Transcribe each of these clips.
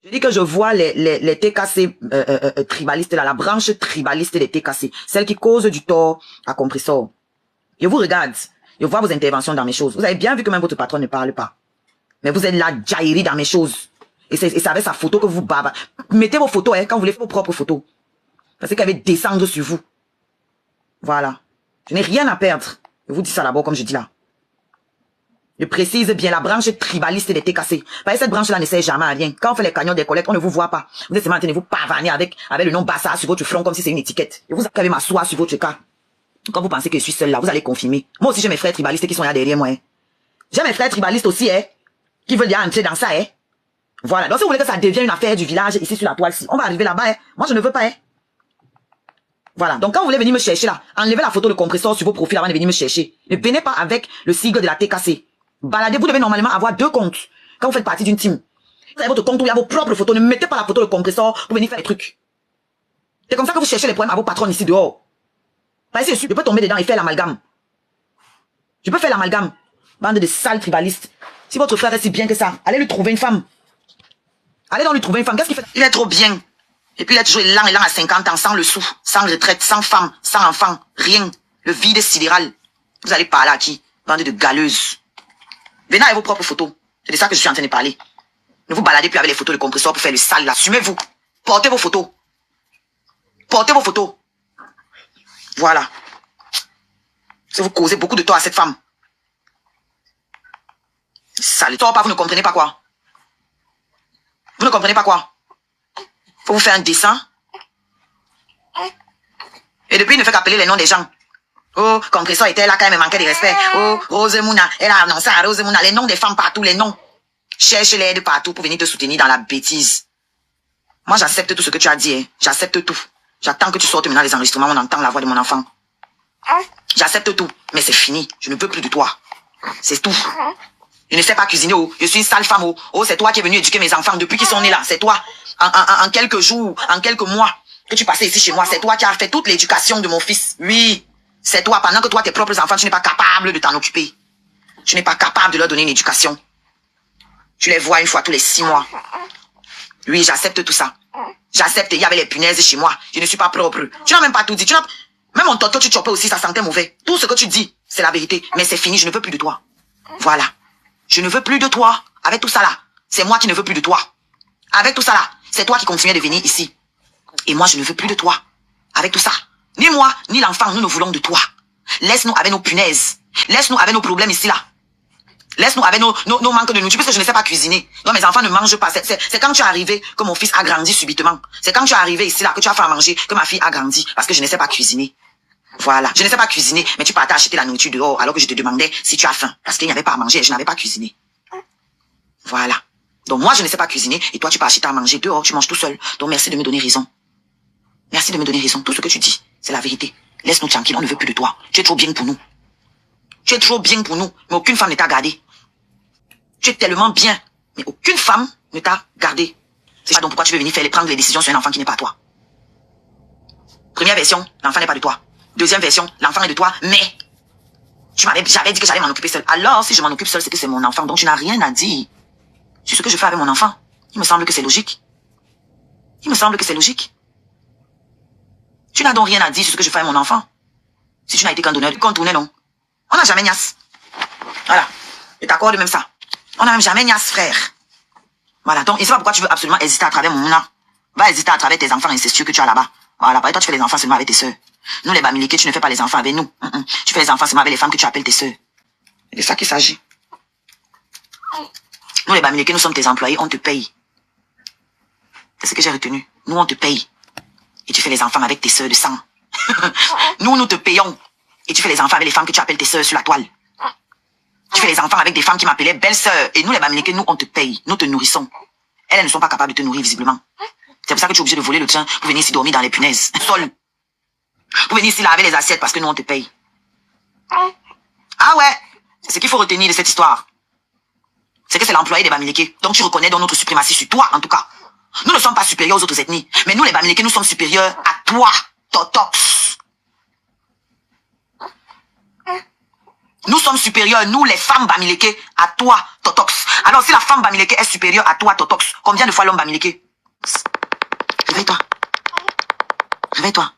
Je dis que je vois les TKC tribalistes là, la branche tribaliste des TKC, celle qui cause du tort à Compressor. Je vous regarde, je vois vos interventions dans mes choses. Vous avez bien vu que même votre patron ne parle pas. Mais vous êtes là, jailli dans mes choses. Et c'est avec sa photo que vous bavez. Mettez vos photos quand vous voulez faire vos propres photos. Parce qu'elle va descendre sur vous. Voilà. Je n'ai rien à perdre. Je vous dis ça d'abord comme je dis là. Je précise bien la branche tribaliste des TKC. Parce que cette branche-là ne sert jamais à rien. Quand on fait les canyons des collectes, on ne vous voit pas. Vous êtes seulement en train de vous pavaner avec le nom Bassa sur votre front comme si c'est une étiquette. Et vous avez m'asseoir sur votre cas. Quand vous pensez que je suis seul là, vous allez confirmer. Moi aussi j'ai mes frères tribalistes qui sont là derrière moi. Hein. J'ai mes frères tribalistes aussi, hein, qui veulent bien entrer dans ça. Hein. Voilà. Donc si vous voulez que ça devienne une affaire du village ici sur la toile-ci, on va arriver là-bas. Hein. Moi je ne veux pas. Hein. Voilà. Donc quand vous voulez venir me chercher là, enlevez la photo de compresseur sur vos profils avant de venir me chercher. Ne venez pas avec le sigle de la TKC. Baladez, vous devez normalement avoir 2 comptes quand vous faites partie d'une team. Vous avez votre compte où il y a vos propres photos. Ne mettez pas la photo de compresseur pour venir faire des trucs. C'est comme ça que vous cherchez les problèmes à vos patrons ici dehors. Parce que je peux tomber dedans et faire l'amalgame. Je peux faire l'amalgame. Bande de sales tribalistes. Si votre frère est si bien que ça, allez lui trouver une femme. Allez donc lui trouver une femme. Qu'est-ce qu'il fait? Il est trop bien. Et puis il est toujours lent à 50 ans, sans le sou, sans retraite, sans femme, sans enfant, rien. Le vide sidéral. Vous allez parler à qui? Bande de galeuses. Venez avec vos propres photos. C'est de ça que je suis en train de parler. Ne vous baladez plus avec les photos de compresseur pour faire le sale là. Assumez-vous. Portez vos photos. Portez vos photos. Voilà. Si vous causez beaucoup de tort à cette femme. Sale tort pas, vous ne comprenez pas quoi? Vous ne comprenez pas quoi? Faut vous faire un dessin. Et depuis, il ne fait qu'appeler les noms des gens. Oh, compresseur était là quand elle me manquait de respect. Oh, Rosemouna, elle a annoncé à Rosemouna les noms des femmes partout, les noms. Cherche l'aide partout pour venir te soutenir dans la bêtise. Moi, j'accepte tout ce que tu as dit. Hein. J'accepte tout. J'attends que tu sortes maintenant les enregistrements, on entend la voix de mon enfant. J'accepte tout, mais c'est fini. Je ne veux plus de toi. C'est tout. Je ne sais pas cuisiner. Oh. Je suis une sale femme. Oh, oh c'est toi qui es venu éduquer mes enfants depuis qu'ils sont nés là. C'est toi. En quelques jours, en quelques mois que tu passais ici chez moi, c'est toi qui as fait toute l'éducation de mon fils. Oui. C'est toi, pendant que toi, tes propres enfants, tu n'es pas capable de t'en occuper. Tu n'es pas capable de leur donner une éducation. Tu les vois une fois tous les 6 mois. Oui, j'accepte tout ça. J'accepte, il y avait les punaises chez moi. Je ne suis pas propre. Tu n'as même pas tout dit. Même mon toto, tu chopais aussi, ça sentait mauvais. Tout ce que tu dis, c'est la vérité. Mais c'est fini, je ne veux plus de toi. Voilà. Je ne veux plus de toi. Avec tout ça là, c'est moi qui ne veux plus de toi. Avec tout ça là, c'est toi qui continues de venir ici. Et moi, je ne veux plus de toi. Avec tout ça. Ni moi, ni l'enfant, nous ne voulons de toi. Laisse-nous avec nos punaises. Laisse-nous avec nos problèmes ici, là. Laisse-nous avec nos manques de nourriture, parce que je ne sais pas cuisiner. Donc mes enfants ne mangent pas. C'est quand tu es arrivé que mon fils a grandi subitement. C'est quand tu es arrivé ici, là, que tu as fait à manger, que ma fille a grandi, parce que je ne sais pas cuisiner. Voilà. Je ne sais pas cuisiner, mais tu partais acheter la nourriture dehors, alors que je te demandais si tu as faim. Parce qu'il n'y avait pas à manger et je n'avais pas cuisiné. Voilà. Donc moi, je ne sais pas cuisiner, et toi, tu pars acheter à manger dehors, tu manges tout seul. Donc merci de me donner raison. Merci de me donner raison. Tout ce que tu dis, c'est la vérité. Laisse-nous tranquille, on ne veut plus de toi. Tu es trop bien pour nous. Tu es trop bien pour nous, mais aucune femme ne t'a gardé. Tu es tellement bien, mais aucune femme ne t'a gardé. C'est ça donc pourquoi tu veux venir prendre les décisions sur un enfant qui n'est pas toi. Première version, l'enfant n'est pas de toi. Deuxième version, l'enfant est de toi, mais j'avais dit que j'allais m'en occuper seule. Alors, si je m'en occupe seule, c'est que c'est mon enfant, donc tu n'as rien à dire sur ce que je fais avec mon enfant. Il me semble que c'est logique. Il me semble que c'est logique. Tu n'as donc rien à dire sur ce que je fais avec mon enfant. Si tu n'as été qu'un donneur, contourné, non. On n'a jamais niasse. Voilà. Je t'accorde même ça. On n'a même jamais niasse, frère. Voilà. Donc, et c'est pas pourquoi tu veux absolument hésiter à travers mon mouna. Va hésiter à travers tes enfants incestueux que tu as là-bas. Voilà. Toi, tu fais les enfants seulement avec tes sœurs. Nous, les bamiliqués, tu ne fais pas les enfants avec nous. Tu fais les enfants seulement avec les femmes que tu appelles tes sœurs. C'est de ça qu'il s'agit. Nous, les bamiliqués, nous sommes tes employés, on te paye. C'est ce que j'ai retenu. Nous, on te paye. Et tu fais les enfants avec tes sœurs de sang. Nous te payons. Et tu fais les enfants avec les femmes que tu appelles tes sœurs sur la toile. Tu fais les enfants avec des femmes qui m'appelaient belle-sœur. Et nous, les bamiliqués, nous, on te paye. Nous te nourrissons. Elles ne sont pas capables de te nourrir, visiblement. C'est pour ça que tu es obligé de voler le train pour venir ici dormir dans les punaises. Sol. Pour venir ici laver les assiettes parce que nous, on te paye. Ah ouais. C'est ce qu'il faut retenir de cette histoire. C'est que c'est l'employé des bamiliqués. Donc tu reconnais dans notre suprématie sur toi, en tout cas. Nous ne sommes pas supérieurs aux autres ethnies. Mais nous, les bamiliqués, nous sommes supérieurs à toi, Totox. Nous sommes supérieurs, nous les femmes Bamileke, à toi, Totox. Alors si la femme Bamileke est supérieure à toi, Totox, combien de fois l'homme Bamileke? Réveille-toi. Réveille-toi.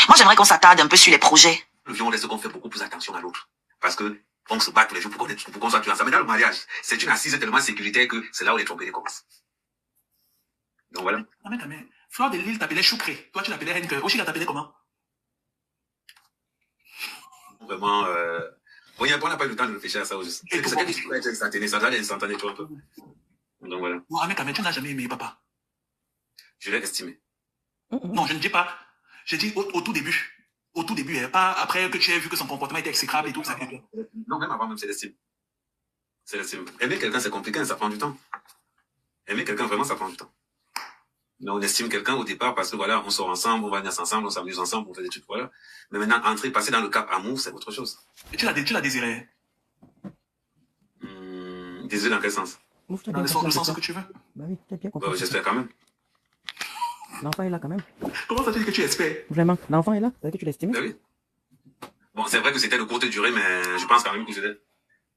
Moi j'aimerais qu'on s'attarde un peu sur les projets. Le viol, est-ce qu'on fait beaucoup plus attention à l'autre? Parce que on se bat tous les jours pour qu'on soit tués ensemble. Mais dans le mariage, c'est une assise tellement sécuritaire que c'est là où les tromperies commencent. Donc voilà. Mais, Fleur de Lille t'appelait Choucré. Toi, tu l'appelais Henke. Oshi, t'appelait comment? Vraiment, on n'a pas eu le temps de réfléchir à ça aussi. C'est quelque chose qui peut être instantané, ça doit être instantané, tu vois un peu. Donc voilà. Non, mais tu n'as jamais aimé papa. Je l'ai estimé. Non, je ne dis pas. J'ai dit au tout début. Au tout début, hein, pas après que tu aies vu que son comportement était exécrable et tout ça. Non, même avant, même, c'est l'estime. C'est l'estime. Aimer quelqu'un, c'est compliqué, ça prend du temps. Aimer quelqu'un, vraiment, ça prend du temps. Mais on estime quelqu'un au départ parce que voilà, on sort ensemble, on va venir ensemble, on s'amuse ensemble, on fait des trucs, voilà. Mais maintenant, passer dans le cap amour, c'est autre chose. Et tu l'as désiré? Désiré dans quel sens? Dans le sens que tu veux. Bah oui, t'as bien compris. J'espère quand même. L'enfant est là quand même. Comment ça tu dis que tu espères? Vraiment, l'enfant est là, c'est que tu l'estimes? Ben oui. Bon, c'est vrai que c'était de courte durée, mais je pense quand même que je l'ai.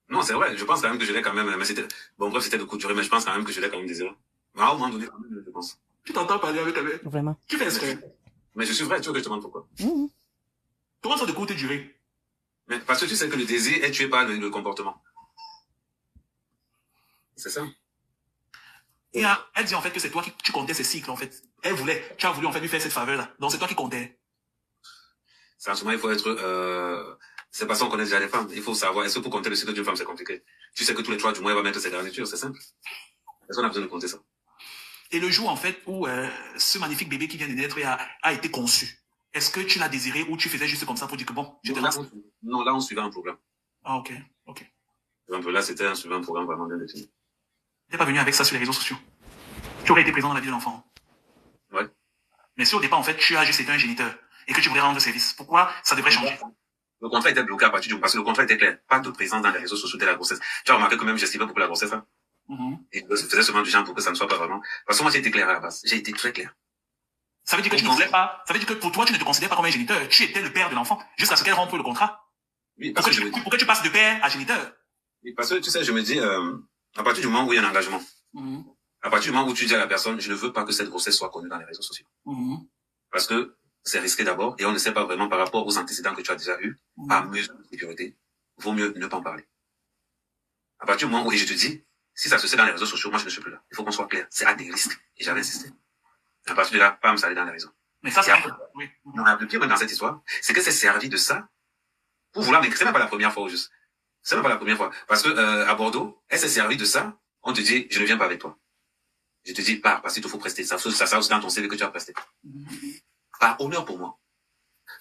Non, c'est vrai, je pense quand même que je l'ai quand même, mais c'était, bon, bref, c'était de courte durée, mais je pense quand même que je l'ai quand même désiré. Mais à un moment donné, quand même, je pense. Tu t'entends parler avec elle? Vraiment. Tu fais ce que? Mais je suis vrai, tu veux que je te demande pourquoi? Comment ça de courte durée? Mais parce que tu sais que le désir est tué par le comportement. C'est ça. Et elle dit en fait que c'est toi qui tu comptais ces cycles en fait. Tu as voulu en fait lui faire cette faveur-là. Donc c'est toi qui comptais. C'est en ce moment, il faut être, c'est parce qu'on connaît déjà les femmes. Il faut savoir, est-ce que pour compter le cycle d'une femme, c'est compliqué? Tu sais que tous les 3 du mois, elle va mettre ses garnitures, c'est simple. Est-ce qu'on a besoin de compter ça? Et le jour en fait où ce magnifique bébé qui vient de naître a été conçu, est-ce que tu l'as désiré ou tu faisais juste comme ça pour dire que bon, je te laisse? Non, là, on suivait un programme. Ah ok. Un peu là, c'était un suivant un programme vraiment bien défini. T'es pas venu avec ça sur les réseaux sociaux. Tu aurais été présent dans la vie de l'enfant. Ouais. Mais si au départ, en fait, tu as juste été un géniteur et que tu voulais rendre service, pourquoi ça devrait changer? Le contrat était bloqué à partir du parce que le contrat était clair. Pas de présence dans les réseaux sociaux dès la grossesse. Tu as remarqué que même j'estimais beaucoup la grossesse, hein. Et je faisais seulement du genre pour que ça ne soit pas vraiment. Parce que moi, j'ai été clair à la base. J'ai été très clair. Ça veut dire que tu ne voulais pas, ça veut dire que pour toi, tu ne te considères pas comme un géniteur. Tu étais le père de l'enfant jusqu'à ce qu'elle rompe le contrat. Oui, parce que pourquoi tu passes de père à géniteur? Oui, parce que tu sais, je me dis, à partir du moment où il y a un engagement, à partir du moment où tu dis à la personne, je ne veux pas que cette grossesse soit connue dans les réseaux sociaux. Parce que c'est risqué d'abord, et on ne sait pas vraiment par rapport aux antécédents que tu as déjà eus, par mesure de sécurité, vaut mieux ne pas en parler. À partir du moment où, et je te dis, si ça se sait dans les réseaux sociaux, moi je ne suis plus là. Il faut qu'on soit clair. C'est à des risques. Et j'avais insisté. À partir de là, pas me saler dans les réseaux. Mais ça, c'est oui. Non, le pire dans cette histoire, c'est que c'est servi de ça pour vouloir m'écrire. C'est même pas la première fois au juste. C'est même pas la première fois. Parce que, à Bordeaux, elle s'est servie de ça. On te dit, je ne viens pas avec toi. Je te dis, pars, parce qu'il te faut prester. Ça aussi dans ton CV que tu as presté. Par honneur pour moi.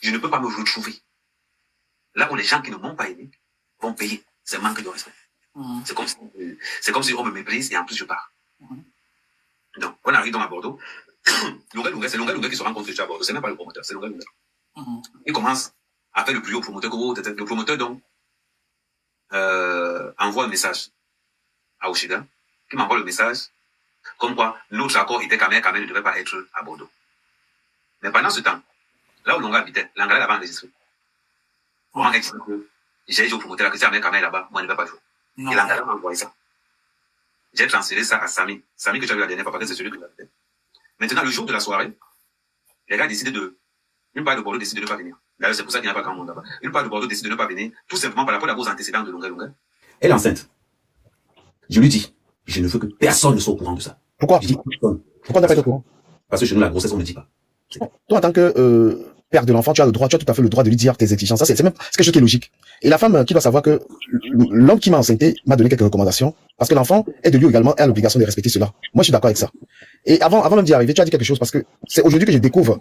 Je ne peux pas me retrouver là où les gens qui ne m'ont pas aimé vont payer. C'est manque de respect. C'est comme si on me méprise et en plus je pars. Donc, on arrive donc à Bordeaux. C'est Longa qui se rencontre à Bordeaux. C'est même pas le promoteur, c'est Longa. Il commence à faire le plus haut promoteur. Le promoteur, donc, envoie un message à Oshiga, qui m'envoie le message, comme quoi notre accord était Kamel ne devait pas être à Bordeaux. Mais pendant ce temps, là où Longa habitait, l'Anglais l'avait enregistré. Comment explique que j'ai dit au promoteur que si Kamel là-bas, moi je ne vais pas jouer. Et l'Anglais m'a envoyé ça. J'ai transféré ça à Samy. Samy que tu as vu la dernière fois, parce que c'est celui que j'avais. Maintenant, le jour de la soirée, les gars décident une part de Bordeaux décide de ne pas venir. D'ailleurs, c'est pour ça qu'il n'y a pas grand monde là-bas. Une part de Bordeaux décide de ne pas venir, tout simplement par rapport aux antécédents de Longa. Elle est enceinte. Je lui dis, je ne veux que personne ne soit au courant de ça. Pourquoi? Je dis, personne. Pourquoi t'as pas été au courant? Parce que chez nous, la grossesse, on ne dit pas. Toi, en tant que père de l'enfant, tu as tout à fait le droit de lui dire tes exigences. Ça, c'est quelque chose qui est logique. Et la femme qui doit savoir que l'homme qui m'a enceinté m'a donné quelques recommandations, parce que l'enfant est de lui également, a l'obligation de respecter cela. Moi, je suis d'accord avec ça. Et avant même d'y arriver, tu as dit quelque chose, parce que c'est aujourd'hui que je découvre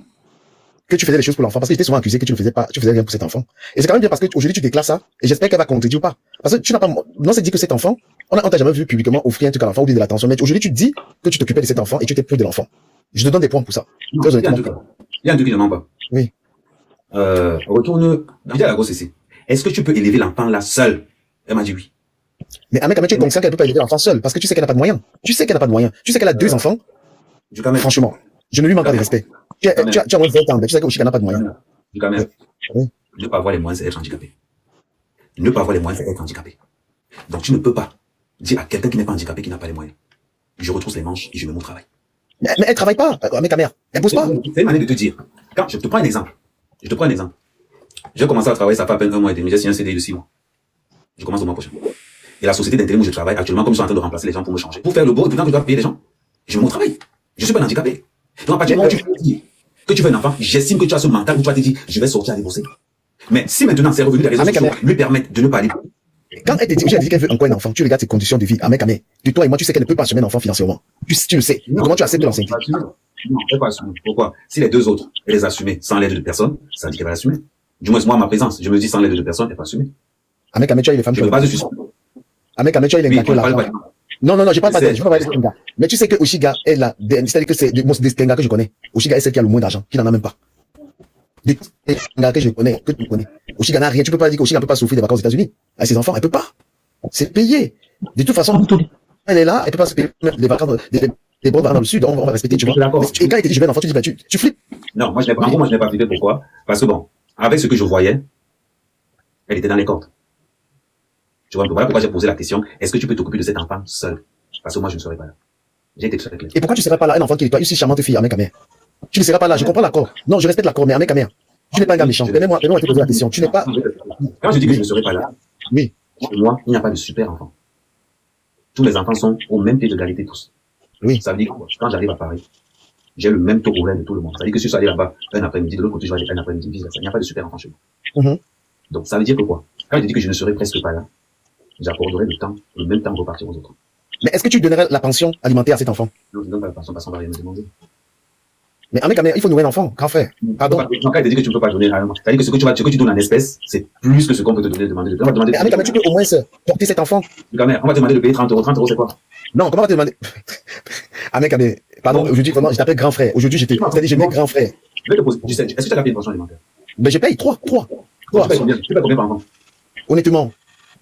que tu faisais des choses pour l'enfant, parce que j'étais souvent accusé que tu ne faisais pas, tu faisais rien pour cet enfant. Et c'est quand même bien parce que aujourd'hui tu déclares ça, et j'espère qu'elle va contredire ou pas. Parce que tu n'as pas, non, c'est dit que cet enfant, on t'a jamais vu publiquement offrir un truc à l'enfant ou dire de l'attention, mais aujourd'hui tu dis que tu t'occupais de cet enfant et tu t'es plus de l'enfant. Je te donne des points pour ça. Non, il y a un truc qui ne ment pas. Oui. Retourne, dis à la grosse ici. Est-ce que tu peux élever l'enfant là seul? Elle m'a dit oui. Mais Ahmed, tu es conscient qu'elle peut pas élever l'enfant seule, parce que tu sais qu'elle n'a pas de moyens. Tu sais qu'elle n'a pas de moyens. Tu sais qu'elle a 2 enfants. Franchement, je ne lui manque pas de respect. Tu as moins de 20 ans, mais tu sais qu'elle n'a pas de moyens. Oui. Ne pas avoir les moyens, c'est être handicapé. Ne pas avoir les moyens, c'est être handicapé. Donc tu ne peux pas dire à quelqu'un qui n'est pas handicapé, qui n'a pas les moyens. Je retrousse les manches et je me mets au travail. Mais elle travaille pas, mec, ta mère. Elle pose pas. C'est une manière de te dire. Quand je te prends un exemple. J'ai commencé à travailler, ça fait à peine 1 mois et demi. J'ai signé un CDI de 6 mois. Je commence au mois prochain. Et la société d'intérim où je travaille actuellement, comme je suis en train de remplacer les gens pour me changer, pour faire le beau, et pourtant je dois payer les gens. Je me mets au travail. Je suis pas un handicapé. Donc à partir du moment où tu veux dire que tu veux un enfant, j'estime que tu as ce mental où tu vas te dire, je vais sortir aller bosser. Mais si maintenant c'est revenu des réseaux sociaux lui permettent de ne pas aller. Quand elle dit qu'elle veut encore un enfant, tu regardes ses conditions de vie. Mec, de toi et moi, tu sais qu'elle ne peut pas assumer un enfant financièrement. Tu le sais. Non, comment tu acceptes l'ancienneté? Non, elle ne peut pas assumer. Pourquoi? Si les deux autres, elle les assumer sans l'aide de personne, ça dit qu'elle va l'assumer. Du moins, moi, ma présence, je me dis sans l'aide de personne, elle va assumer. Mec, tu as les femmes. Je ne veux pas de suicide. Mec, tu as les gars qui ont l'argent. Non, j'ai pas de je veux pas parler de mais tu sais que Oshiga, elle a, c'est-à-dire que c'est des gars que je connais. Oshiga est celle qui a le moins d'argent, qui n'en a même pas. Des gars que je connais, que tu connais. Oshiga n'a rien. Tu peux pas dire qu'Oshiga ne peut pas souffrir des vacances aux États-Unis avec ses enfants. Elle peut pas. C'est payé. De toute façon, elle est là, elle peut pas se payer des vacances, des bonnes vacances dans le sud. On va respecter, tu vois. Et quand elle te dit je veux un enfant, tu dis, bah, tu flippes. Non, moi, je n'ai pas flippé. Pourquoi? Parce que bon, avec ce que je voyais, elle était dans les cordes. Tu vois, voilà pourquoi j'ai posé la question, est-ce que tu peux t'occuper de cet enfant seul? Parce que moi, je ne serais pas là. J'ai été très clair. Et pourquoi tu serais pas là, un enfant qui est toi, une si charmante fille, mec, tu ne seras pas là, je comprends l'accord. Non, je respecte l'accord, mais mec, tu n'es pas un gars méchant. Permets-moi de te poser la question. Tu n'es pas. Quand je dis que je ne serai pas là, oui. Pour moi, il n'y a pas de super enfant. Tous les enfants sont au même pied d'égalité tous. Oui. Ça veut dire que quand j'arrive à Paris, j'ai le même taux horaire de tout le monde. Ça veut dire que si je suis allé là-bas un après-midi, de l'autre côté, je vais aller un après-midi, il n'y a pas de super enfant chez moi. Donc, ça veut dire que quoi? Quand je dis que je ne serai presque pas là, j'accorderai le même temps de repartir aux autres. Mais est-ce que tu donnerais la pension alimentaire à cet enfant? Non, je ne donne pas la pension parce qu'on va rien me demander. Mais mec, il faut nourrir un enfant, grand frère. Pardon. Donc, quand il dit que tu ne peux pas donner réellement, c'est-à-dire que ce que tu donnes en espèces, c'est plus que ce qu'on peut te donner, demander. On va demander. Mais tu peux au moins porter cet enfant. On va te demander de payer 30 euros. 30 euros, c'est quoi? Non, comment on va te demander? Pardon, aujourd'hui, vraiment, je t'appelle grand frère. Aujourd'hui, je mets grand frère. Je vais te poser, est-ce que tu as payé une pension alimentaire? Mais je paye 3. Tu payes combien par enfant? Honnêtement,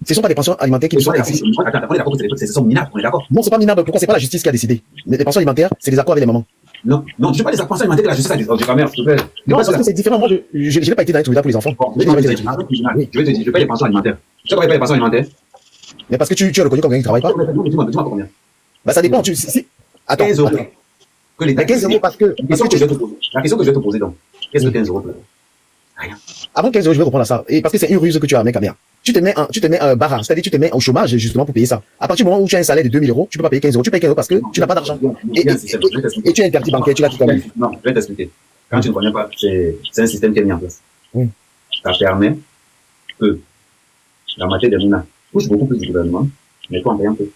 ce ne sont pas des pensions alimentaires qui me sont existent. Attends, on est d'accord que c'est minable, on est d'accord? Non, c'est pas minable. Pourquoi? C'est pas la justice qui a décidé. Mais les pensions alimentaires, c'est des accords avec les mamans. Non, je ne pas des pensions alimentaires que la justice a dit. Oh, mère, s'il te plaît. Non, parce que c'est différent. Moi, je n'ai pas été dans les tribunaux pour les enfants. Je vais te dire, je paye les pensions alimentaires. Tu sais combien les pensions alimentaires? Mais parce que tu as reconnu comme quelqu'un qui ne travaille pas. Dis-moi combien? Bah, ça dépend. Attends. 15 euros. Mais 15 euros parce que. La question que je vais te poser donc. Qu'est-ce que 15 euros? Rien. Avant 15 euros, je vais reprendre ça. Et parce que c'est une ruse que tu as, mec, mère. Tu te mets un barra, c'est-à-dire tu te mets au chômage justement pour payer ça. À partir du moment où tu as un salaire de 2000 euros, tu peux pas payer 15 euros. Tu payes 15 euros parce que tu n'as pas d'argent. Et tu as un quartier bancaire, tu l'as tout à l'heure. Non, je vais t'expliquer. Quand tu ne connais pas, c'est un système qui est mis en place. Oui. Ça permet que la matière des mouna touche beaucoup plus du gouvernement, mais toi en payant peu.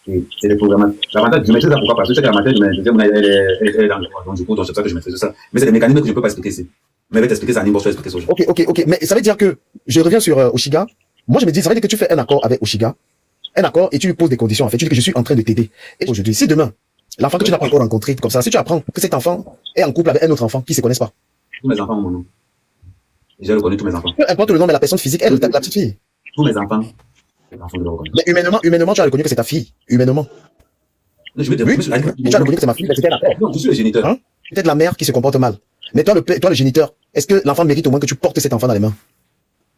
Et c'est des programmes. L'avantage, je maîtrise ça pourquoi? Parce que je sais que la matière de mouna, elle est dans le droit. Donc, du coup, c'est pour ça que je maîtrise ça. Mais c'est des mécanismes que je ne peux pas expliquer ici. Mais je vais t'expliquer ça à Nimbo, je vais expliquer ça aujourd'hui. Ok. Mais ça veut dire que, je reviens sur Oshiga. Moi, je me dis, ça veut dire que tu fais un accord avec Oshiga. Un accord, et tu lui poses des conditions. En fait, tu dis que je suis en train de t'aider. Et aujourd'hui, si demain, l'enfant que tu n'as pas encore rencontré, comme ça, si tu apprends que cet enfant est en couple avec un autre enfant qui ne se connaissent pas. Tous mes enfants ont mon nom. Je reconnais tous mes enfants. Peu importe le nom, mais la personne physique, elle, la petite fille. Tous mes enfants. Les enfants, je le reconnais. Mais humainement, tu as reconnu que c'est ta fille. Humainement. Je vais te Oui, tu as reconnu que c'est ma fille, mais c'était la mère. Non, je suis le géniteur. Hein? Peut-être la mère qui se comporte mal. Mais toi, le géniteur, est-ce que l'enfant mérite au moins que tu portes cet enfant dans les mains?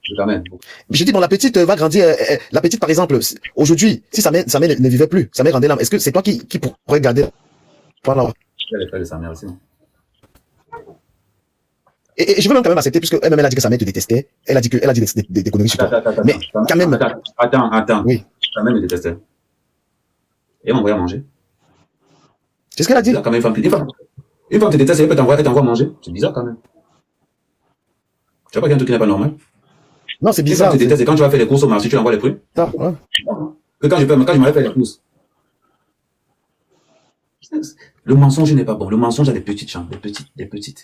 Je t'amène. Je dis, bon, la petite va grandir. La petite, par exemple, aujourd'hui, si sa mère ne vivait plus, sa mère rendait l'âme, est-ce que c'est toi qui pourrais garder? Voilà. Je vais les faire de sa mère aussi. Et je veux même quand même accepter, puisque elle-même, elle a dit que sa mère te détestait. Elle a dit des conneries sur toi. Mais quand même. Attends. Oui. Sa mère me détestait. Et elle m'envoyait à manger. C'est ce qu'elle a dit. Quand même, une femme te déteste, elle t'envoie à manger. C'est bizarre quand même. Tu vois pas qu'il y a un truc qui n'est pas normal? Non, c'est bizarre. Une femme te déteste et quand tu vas faire les courses au marché, tu envoies les prix. Ça, ouais. Que quand je m'allais faire les courses. Le mensonge n'est pas bon. Le mensonge a des petites chambres, des petites.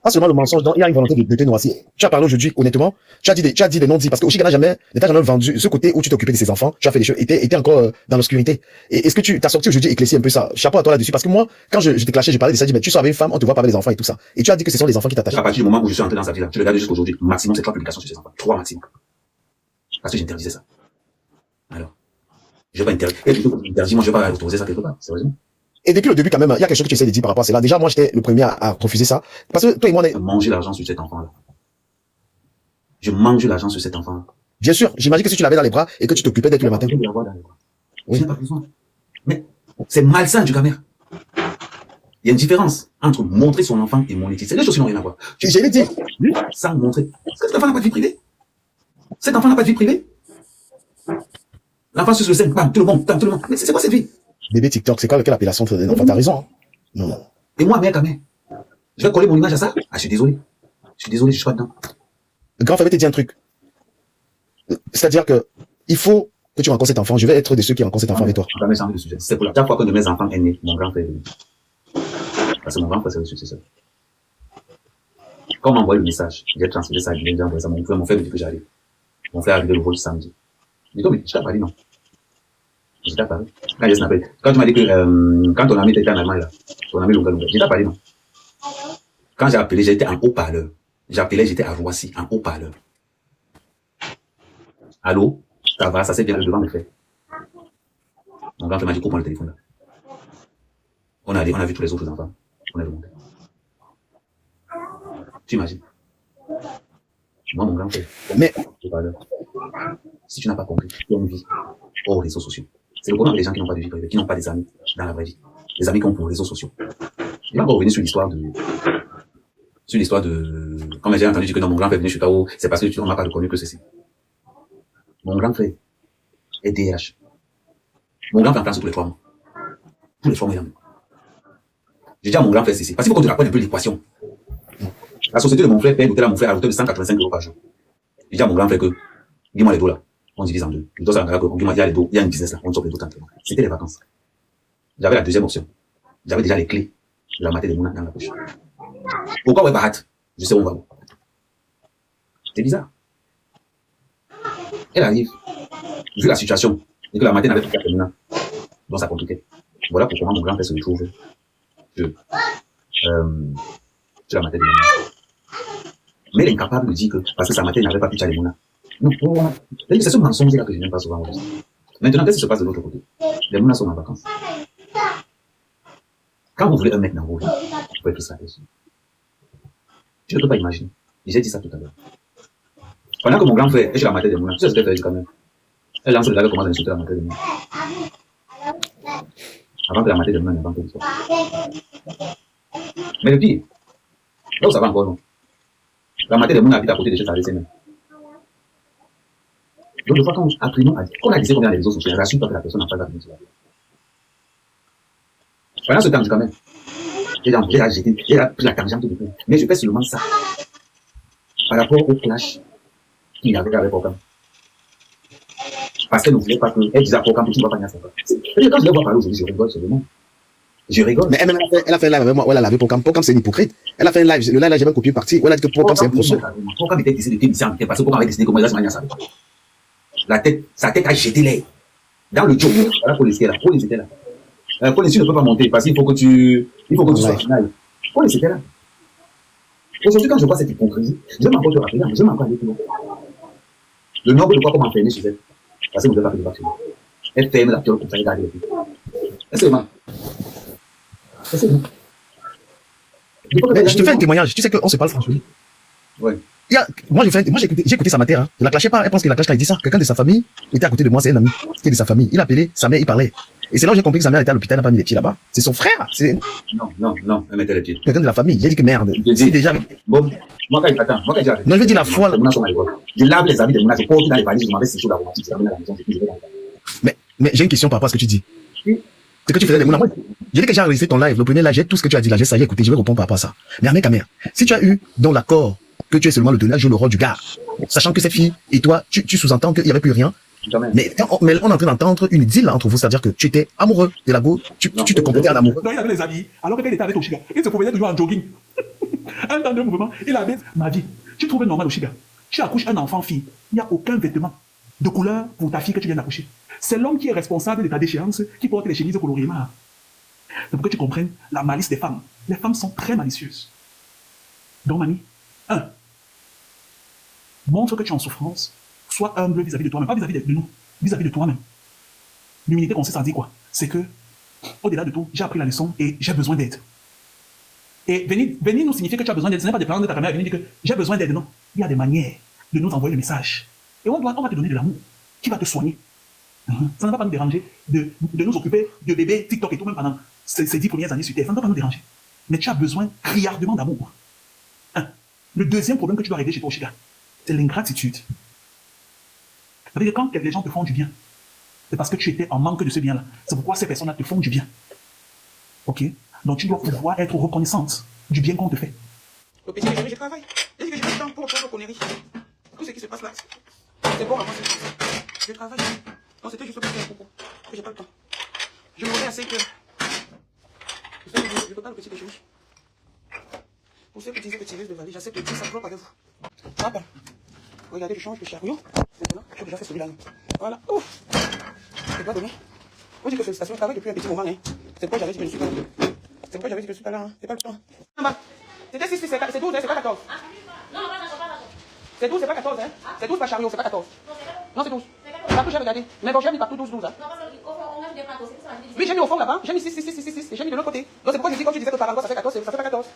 Pas seulement le mensonge, donc il y a une volonté de te noircir. Tu as parlé aujourd'hui, honnêtement, tu as dit des non-dits, parce que Oshiga n'a jamais vendu ce côté où tu t'occupais de ses enfants, tu as fait des choses, était encore dans l'obscurité. Et est-ce que tu t'as sorti aujourd'hui éclairci un peu ça? Chapeau à toi là-dessus, parce que moi, quand je t'ai clashé, j'ai parlé de ça, j'ai dit, mais tu sois avec une femme, on te voit pas avec les enfants et tout ça. Et tu as dit que ce sont les enfants qui t'attachent. À partir du moment où je suis entré dans sa vie là, tu regardes jusqu'à aujourd'hui, maximum c'est 3 publications sur ses enfants. 3 maximum. Parce que j'interdisais ça. Alors. Je vais pas interdire, moi je vais pas autoriser ça quelque part, sérieusement. Et depuis le début, quand même, il y a quelque chose que tu essaies de dire par rapport à cela. Déjà, moi, j'étais le premier à refuser ça. Parce que toi et moi, manger l'argent sur cet enfant-là. Je mange l'argent sur cet enfant. Bien sûr, j'imagine que si tu l'avais dans les bras et que tu t'occupais d'elle tous les matins. Je vais l'avoir dans les bras. Oui. Je n'ai pas besoin. Mais c'est malsain du camère. Il y a une différence entre montrer son enfant et monétiser. C'est deux choses qui n'ont rien à voir. Je l'ai dit. Sans montrer. Est-ce que cet enfant n'a pas de vie privée? Cet enfant n'a pas de vie privée? L'enfant sur le sein, bam, tout le monde, bam, tout le monde. Mais c'est quoi cette vie? Bébé TikTok, c'est quoi quelle appellation de l'enfant? T'as raison. Hein. Non. Et moi, mère, camère, je vais coller mon image à ça? Ah, je suis désolé. Je suis désolé, je suis pas dedans. Le grand frère te dit un truc. C'est-à-dire que il faut que tu rencontres cet enfant. Je vais être de ceux qui rencontrent cet enfant avec toi. Je vais jamais changer de sujet. C'est pour la dernière fois qu'un de mes enfants est né, mon grand frère est venu. Parce que mon grand frère, c'est le successeur. Quand on m'a envoyé le message, j'ai transféré ça, j'ai envoyé ça. Mon frère me dit que j'allais. Mon frère est arrivé le vol samedi. Je dis, mais je t'ai pas dit non. Je t'ai pas dit. Quand tu m'as dit que, quand ton ami était en Allemagne, là, ton ami Longa, je t'ai pas dit non. Quand j'ai appelé, j'étais en haut-parleur. J'appelais, j'étais à Roissy, en haut-parleur. Allô? Ça va, ça s'est bien devant mes frères. Mon grand frère m'a dit, coupe le téléphone là. On est allé, on a vu tous les autres enfants. On est remonté. Tu imagines? Moi, mon grand frère. Mais, si tu n'as pas compris, il y a une vie hors réseaux sociaux. C'est le problème des gens qui n'ont pas de vie privée, qui n'ont pas des amis dans la vraie vie. Les amis qui ont pour les réseaux sociaux. Je vais encore revenir sur l'histoire de, comme j'ai entendu dire que non, mon grand frère est venu chez Kao, c'est parce que on m'a pas reconnu que ceci. Mon grand frère est DRH. Mon grand frère en France tous les 3 mois. Tous les 3 mois, il y en a. J'ai dit à mon grand frère ceci. Parce qu'il faut qu'on te rapporte un peu l'équation. La société de mon frère paye l'hôtel à mon frère à l'hôtel de 185 € par jour. J'ai dit à mon grand frère que, dis-moi les dos là. On divise en deux. Le dos, ça va il y a les dos, il y a une business là. On sort les dos tranquillement. C'était les vacances. J'avais la deuxième option. J'avais déjà les clés de la matière de Mouna dans la poche. Pourquoi ouais Barat? Je sais où on va. C'est bizarre. Elle arrive, vu la situation, et que la matière n'avait plus qu'à Mouna. Donc ça compliquait. Voilà pourquoi mon grand frère se retrouve sur la matière de Mouna. Mais elle est incapable de dire que parce que sa matière n'avait pas pu tchaler Mouna. Non, c'est ce mensonge là que je n'aime pas souvent. Maintenant, qu'est-ce qui se passe de l'autre côté? Les Mouna sont en vacances. Quand vous voulez un mec dans vos vies, vous pouvez être stratégique. Tu ne peux pas imaginer. J'ai dit ça tout à l'heure. Pendant que mon grand frère est chez la matière de Mouna, tu sais ce qu'elle fait quand même. Elle lance le gars, elle commence à insulter la matière de Mouna. Avant que la matière de Mouna n'invente l'histoire. Mais le pire, là où ça va encore, non. La matière de Mouna habite à côté de chez sa même. Donc, une fois qu'on a dit combien les réseaux sociaux, rassure pas que la personne n'a pas la vie. Pendant ce temps, quand même, j'ai pris la tangente de tout. Mais je fais seulement ça. Par rapport au clash qu'il y avait avec Pokam. Parce qu'elle ne voulait pas qu'elle disait à Pokam que tu ne vas pas venir à son cas. Quand je les vois parler aujourd'hui, je rigole seulement. Je rigole. Mais elle a fait un live avec moi où elle a lavé Pokam. Pokam, c'est une hypocrite. Elle a fait un live. Le live, j'ai même copié une partie où elle a dit que Pokam, c'est un procès. Pokam était décidé de démissionner parce que Pokam avait décidé comment il va se manier à sa vie. Sa tête a jeté l'air. Dans le job, la police était là. Police était là. Police ne peut pas monter parce qu'il faut que tu sois final. Police était là. Aujourd'hui, quand je vois cette hypocrisie, je m'en te rappeler, je m'en parle plus loin. Le nombre de fois qu'on m'a enfermé chez elle, parce que vous n'avez pas fait de vaccin. Elle ferme la piole comme ça, elle garde les pieds. Est-ce que c'est mal? Est-ce que c'est mal? Je te fais un témoignage. Tu sais qu'on se parle franchement. Ouais. Moi, j'ai écouté sa matière. Hein. Je la clashais pas. Elle pense qu'il la clash quand il dit ça. Quelqu'un de sa famille était à côté de moi, c'est un ami qui est de sa famille. Il appelait sa mère, il parlait. Et c'est là où j'ai compris que sa mère était à l'hôpital, elle n'a pas mis les pieds là-bas. C'est son frère. C'est Non, elle mettait les pieds. quelqu'un de la famille. J'ai dit que merde. C'est déjà. Bon, moi quand j'ai Non, je veux dire la foi. Je lave les habits de Mouna, je porte dans les valises, je m'en vais sécher la romantique, je ramène à la maison, je vais dans la Mais j'ai une question par rapport à ce que tu dis. C'est que tu faisais des mouna. J'ai dit que j'ai enregistré ton live. Le premier live, j'ai tout ce que tu as dit là, j'ai ça, j'ai écouté, je vais répondre par rapport à ça. Mais Ahmed Kamer, si tu as eu dans l'accord que tu es seulement le tenant, joue le rôle du gars, sachant que cette fille et toi, tu sous-entends qu'il n'y avait plus rien. Mais on est en train d'entendre une deal entre vous, c'est-à-dire que tu étais amoureux de la go, tu te comportais en amoureux. Non, il avait les habits, alors que quand il était avec Oshiga, il se promenait toujours en jogging. Un temps de mouvement, il avait ma vie. Tu trouves normal Oshiga. Tu accouches un enfant fille, il n'y a aucun vêtement de couleur pour ta fille que tu viens d'accoucher. C'est l'homme qui est responsable de ta déchéance qui porte les chemises colorées. C'est pour que tu comprennes la malice des femmes. Les femmes sont très malicieuses. Donc, Mani, 1. Montre que tu es en souffrance. Sois humble vis-à-vis de toi-même, pas vis-à-vis de nous, vis-à-vis de toi-même. L'humilité consiste à dire quoi? C'est que, au-delà de tout, j'ai appris la leçon et j'ai besoin d'aide. Et venir nous signifier que tu as besoin d'aide, ce n'est pas de prendre ta caméra et venir dire que j'ai besoin d'aide, non. Il y a des manières de nous envoyer le message. Et on va te donner de l'amour qui va te soigner. Ça ne va pas nous déranger de nous occuper de bébés, TikTok et tout, même pendant ces 10 premières années sur Terre. Ça ne va pas nous déranger. Mais tu as besoin criardement d'amour. Le deuxième problème que tu dois régler chez toi, Oshiga, c'est l'ingratitude. C'est-à-dire que quand les gens te font du bien, c'est parce que tu étais en manque de ce bien-là. C'est pourquoi ces personnes-là te font du bien. Ok? Donc tu dois pouvoir être reconnaissante du bien qu'on te fait. Le petit déjeuner, je travaille. J'ai dit que j'ai pas le temps pour reprendre le conneries. Tout ce qui se passe là, c'est bon avant ce qui je travaille. Non, c'était juste pour faire un propos. Que j'ai pas le temps. Je me réveille à 5 heures. Je ne peux pas le petit déjeuner. Pour ceux qui disaient que tu risques de valer, j'accepte de dire ça bloque avec vous. Papa, regardez, je change de chariot. Maintenant, j'ai déjà fait celui-là. Voilà. Ouf. Je dois donner. Vous dites que félicitations, je travaille depuis un petit moment. Hein. C'est pourquoi j'avais dit que je ne suis pas là. C'est pourquoi j'avais dit que je ne suis pas là. Hein. C'est pas le temps. C'était 6, c'est 12, hein, c'est pas 14. Non, pas 14. C'est 12, c'est pas 14. Hein. C'est 12 par chariot, c'est pas 14. Non, c'est 12. Partout, j'ai regardé. Mais bon, j'ai mis partout 12. Hein. Non, parce qu'au fond, on a des plateaux, c'est ça. Oui, j'ai mis au fond là-bas. J'ai mis 6. Et j'ai mis de l'autre côté. Donc c'est pourquoi je dis, comme tu disais que par encore, ça fait 14, ça fait pas 14.